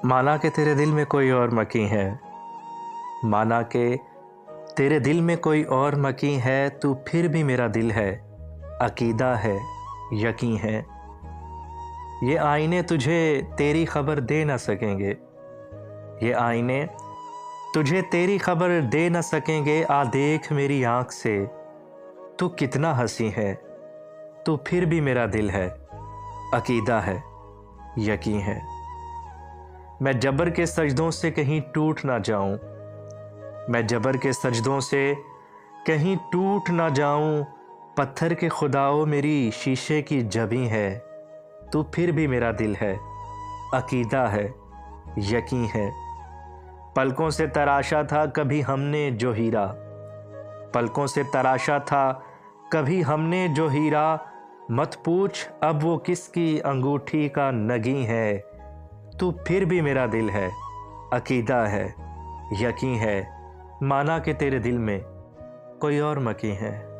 माना कि तेरे दिल में कोई और मकीं है, माना कि तेरे दिल में कोई और मकीं है, तू फिर भी मेरा दिल है, अकीदा है, यकीन है। ये आईने तुझे तेरी खबर दे न सकेंगे, ये आईने तुझे तेरी खबर दे न सकेंगे। आ देख मेरी आँख से, तू कितना हँसी है, तू फिर भी मेरा दिल है, अकीदा है, यकीन है। मैं जबर के सजदों से कहीं टूट ना जाऊं, मैं जबर के सजदों से कहीं टूट ना जाऊं। पत्थर के खुदाओ मेरी शीशे की जबी है, तू फिर भी मेरा दिल है, अकीदा है, यकीन है। पलकों से तराशा था कभी हमने जो हीरा, पलकों से तराशा था कभी हमने जो हीरा। मत पूछ अब वो किसकी अंगूठी का नगी है, तू फिर भी मेरा दिल है, अकीदा है, यकीन है। माना कि तेरे दिल में कोई और मकीं है।